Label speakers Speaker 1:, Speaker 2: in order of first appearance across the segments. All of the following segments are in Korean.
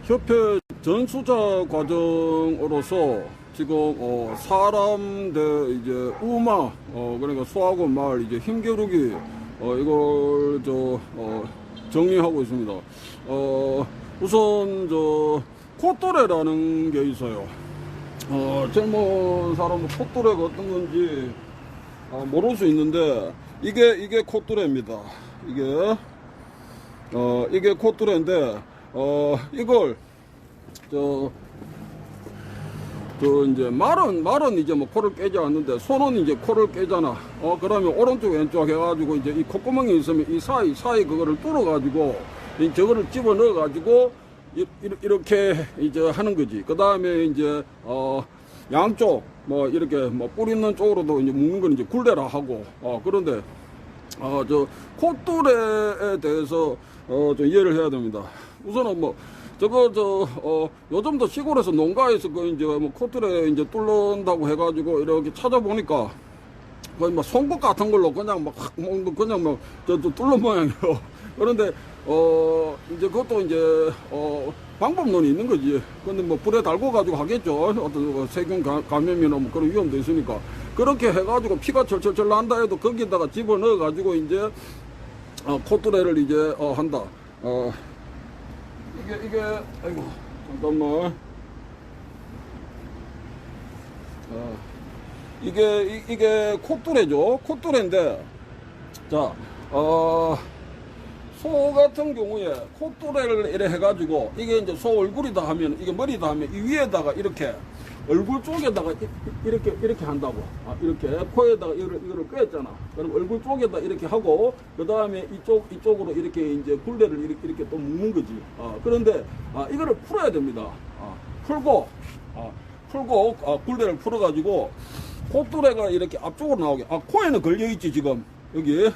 Speaker 1: 협회 전수자 과정으로서 지금 사람 대 이제 우마 그러니까 소하고 말 이제 힘겨루기 이걸 정리하고 있습니다. 우선 콧도래라는 게 있어요. 젊은 사람은 콧도래가 어떤 건지 모를 수 있는데 이게 콧도래입니다. 이게 콧도래인데 이걸 이제 말은 이제 뭐 코를 깨지 않는데 손은 이제 코를 깨잖아. 그러면 오른쪽 왼쪽 해가지고 이제 이 콧구멍이 있으면 이 사이 그거를 뚫어가지고 저거를 집어 넣어가지고 이렇게 이제 하는 거지. 그 다음에 이제 양쪽 뭐 이렇게 뭐 뿔 있는 쪽으로도 이제 묶는 건 이제 굴레라 하고 그런데 콧도래에 대해서 좀 이해를 해야 됩니다. 우선은 뭐 요즘도 시골에서 농가에서 이제 뭐 콧도래 이제 뚫는다고 해가지고 이렇게 찾아보니까 거의 뭐 송곳 같은 걸로 그냥 뚫는 모양이에요. 그런데 이제 그것도 이제 방법론이 있는 거지. 근데 뭐 불에 달고 가지고 하겠죠. 어떤 세균 감염이나 뭐 그런 위험도 있으니까. 그렇게 해가지고 피가 철철철 난다 해도 거기다가 집어 넣어 가지고 이제 콧도래를 이제 한다. 이게 아이고 잠깐만. 이게 콧도래죠. 콧도래인데 자 소 같은 경우에 콧도래를 이래 해가지고 이게 이제 소 얼굴이다 하면 이게 머리다 하면 이 위에다가 이렇게 얼굴 쪽에다가 이렇게 한다고. 이렇게 코에다가 이거를 꿰었잖아. 그럼 얼굴 쪽에다 이렇게 하고 그 다음에 이쪽으로 이렇게 이제 굴레를 이렇게 또 묶는 거지. 그런데 이거를 풀어야 됩니다. 풀고 굴레를 풀어가지고 콧도래가 이렇게 앞쪽으로 나오게. 코에는 걸려 있지 지금 여기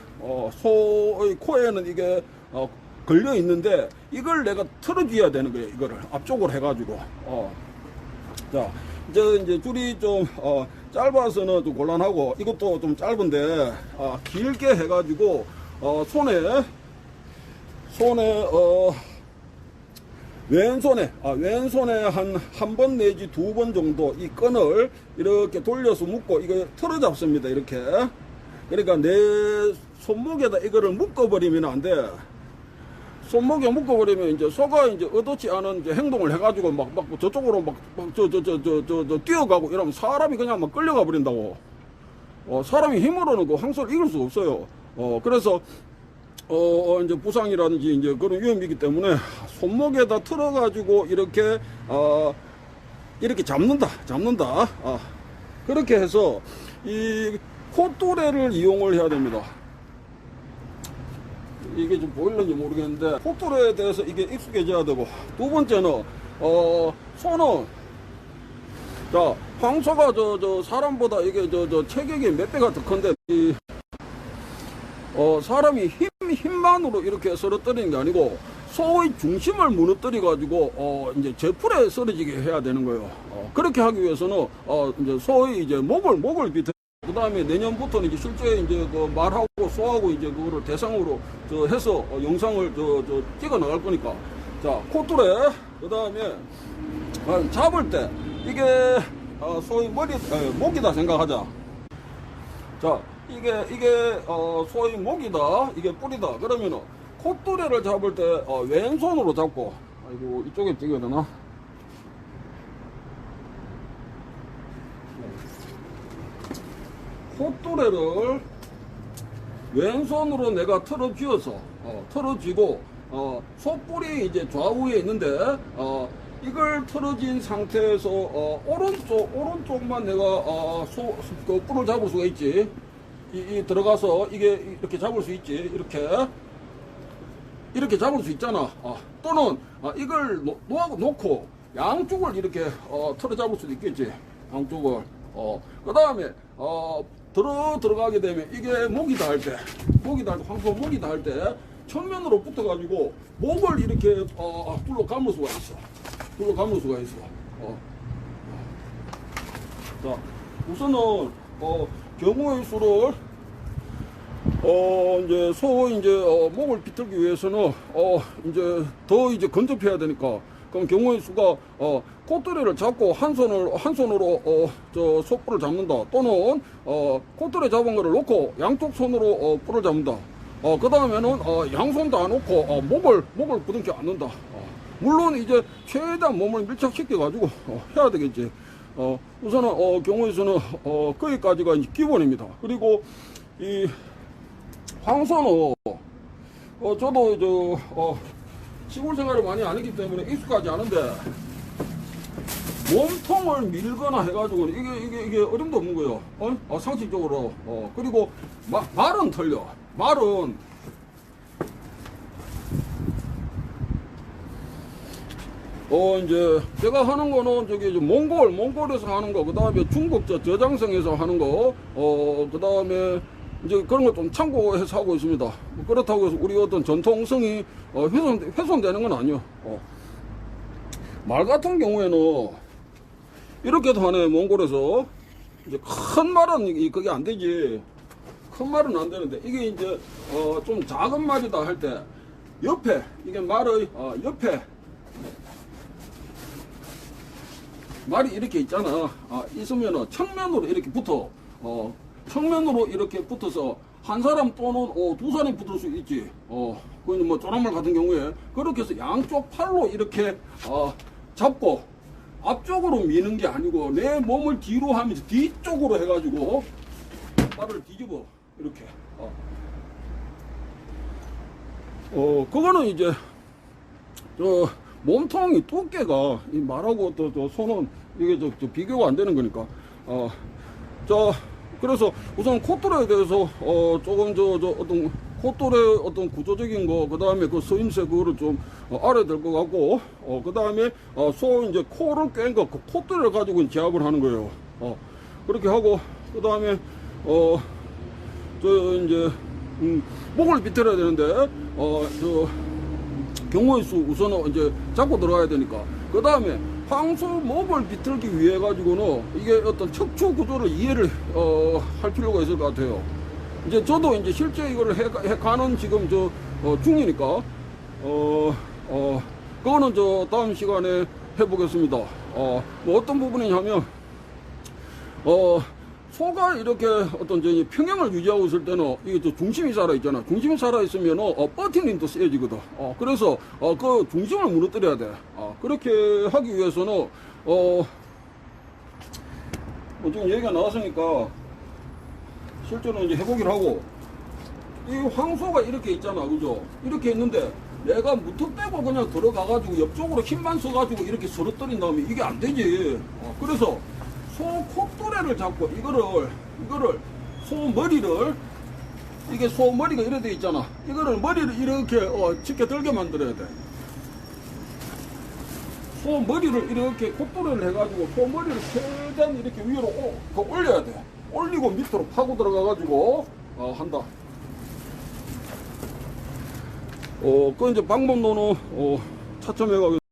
Speaker 1: 소의 코에는 이게 걸려 있는데 이걸 내가 틀어줘야 되는 거예요. 이거를 앞쪽으로 해가지고. 자, 이제 줄이 좀 짧아서는 좀 곤란하고 이것도 좀 짧은데 길게 해가지고 손에 왼손에 한 번 내지 두 번 정도 이 끈을 이렇게 돌려서 묶고 이거 틀어 잡습니다. 이렇게. 그러니까 내 손목에다 이거를 묶어버리면 안 돼. 손목에 묶어버리면 이제 소가 이제 의도치 않은 이제 행동을 해가지고 막 저쪽으로 뛰어가고 이러면 사람이 그냥 막 끌려가 버린다고. 사람이 힘으로는 그 황소를 이길 수가 없어요. 그래서 이제 부상이라든지 이제 그런 위험이기 때문에 손목에다 틀어가지고 이렇게 잡는다. 그렇게 해서 이 콧도래를 이용을 해야 됩니다. 이게 좀 보일는지 모르겠는데 콧도래에 대해서 이게 익숙해져야 되고, 두 번째는 소는 자 황소가 사람보다 이게 체격이 몇 배가 더 큰데 사람이 힘만으로 이렇게 쓰러뜨리는 게 아니고 소의 중심을 무너뜨려 가지고 이제 제풀에 쓰러지게 해야 되는 거예요. 그렇게 하기 위해서는 이제 소의 이제 목을 비틀. 그 다음에 내년부터는 이제 실제 이제 그 말하고 소하고 이제 그거를 대상으로 해서 영상을 찍어 나갈 거니까. 자, 콧도래. 그 다음에 잡을 때 이게 소의 목이다 생각하자. 자, 이게 소의 목이다. 이게 뿔이다. 그러면은 콧도래를 잡을 때 왼손으로 잡고, 아이고 이쪽에 찍어야 되나? 콧도래를 왼손으로 내가 틀어쥐어서 틀어쥐고 소뿔이 이제 좌우에 있는데 이걸 틀어진 상태에서 오른쪽만 내가 그 뿔을 잡을 수가 있지. 들어가서 이게 이렇게 잡을 수 있지. 이렇게 잡을 수 있잖아. 또는 이걸 놓고 양쪽을 이렇게 틀어 잡을 수도 있겠지. 양쪽을. 그 다음에 들어가게 되면 이게 목이다 할 때, 황소 목이다 할 때 정면으로 붙어가지고 목을 이렇게 둘러 감을 수가 있어. 자, 우선은 경우의 수를 이제 목을 비틀기 위해서는 이제 더 이제 근접해야 되니까 그럼 경우의 수가 콧대를 잡고 한 손으로 저 소뿔을 잡는다. 또는 콧대를 잡은 거를 놓고 양쪽 손으로 뿔을 잡는다. 그 다음에는 양손 다 놓고 목을 부둥켜 앉는다. 물론 이제 최대한 몸을 밀착시켜 가지고 해야 되겠지. 우선은 경우의 수는 거기까지가 이제 기본입니다. 그리고 이 황소는 저도 시골 생활을 많이 안 했기 때문에 익숙하지 않은데 몸통을 밀거나 해가지고 이게 어림도 없는 거예요. 상식적으로. 그리고 말은 틀려. 말은 이제 제가 하는 거는 저기 몽골에서 하는 거, 그 다음에 중국 저장성에서 하는 거, 그 다음에 이제 그런 거 좀 참고해서 하고 있습니다. 그렇다고 해서 우리 어떤 전통성이 훼손되는 건 아니요. 말 같은 경우에는 이렇게도 하네. 몽골에서 이제 큰 말은 그게 안 되지. 큰 말은 안 되는데 이게 이제 좀 작은 말이다 할 때 옆에 이게 말의 옆에 말이 이렇게 있잖아. 있으면은 측면으로 이렇게 붙어. 측면으로 이렇게 붙어서 한 사람 또는 두 사람이 붙을 수 있지. 그건 뭐 쪼랑말 같은 경우에 그렇게 해서 양쪽 팔로 이렇게 잡고 앞쪽으로 미는 게 아니고 내 몸을 뒤로 하면서 뒤쪽으로 해가지고 말을 뒤집어 이렇게. 그거는 이제 몸통이 두께가 이 말하고 또 손은 이게 저 비교가 안 되는 거니까. 그래서 우선 콧돌에 대해서 조금 어떤 콧돌의 어떤 구조적인 거, 그 다음에 그 서임새 그거를 좀 알아야 될 것 같고, 그 다음에 이제 코를 깬 거, 그 콧돌을 가지고 제압을 하는 거예요. 그렇게 하고, 그 다음에 이제 목을 비틀어야 되는데 경우의 수 우선은 이제 잡고 들어가야 되니까. 그 다음에 황소 목을 비틀기 위해 가지고는 이게 어떤 척추 구조를 이해를 할 필요가 있을 것 같아요. 이제 저도 이제 실제 이거를 해가는 지금 중이니까 그거는 다음 시간에 해보겠습니다. 뭐 어떤 부분이냐면 소가 이렇게 어떤 평형을 유지하고 있을 때는 이게 중심이 살아있잖아. 중심이 살아있으면 버티는 힘도 세지거든. 그래서 그 중심을 무너뜨려야 돼. 그렇게 하기 위해서는 지금 얘기가 나왔으니까 실제로 이제 해보기를 하고, 이 황소가 이렇게 있잖아, 그죠? 이렇게 있는데 내가 무턱 빼고 그냥 들어가가지고 옆쪽으로 힘만 써가지고 이렇게 서러뜨린 다음에 이게 안 되지. 그래서 소 콧도래를 잡고 이거를 소 머리를, 이게 소 머리가 이래 돼 있잖아. 이거를 머리를 이렇게 짙게 들게 만들어야 돼. 소 머리를 이렇게 콧도래를 해가지고 소 머리를 최대한 이렇게 위로 더 올려야 돼. 올리고 밑으로 파고 들어가가지고 한다. 그 이제 방법론은 차츰해가지고.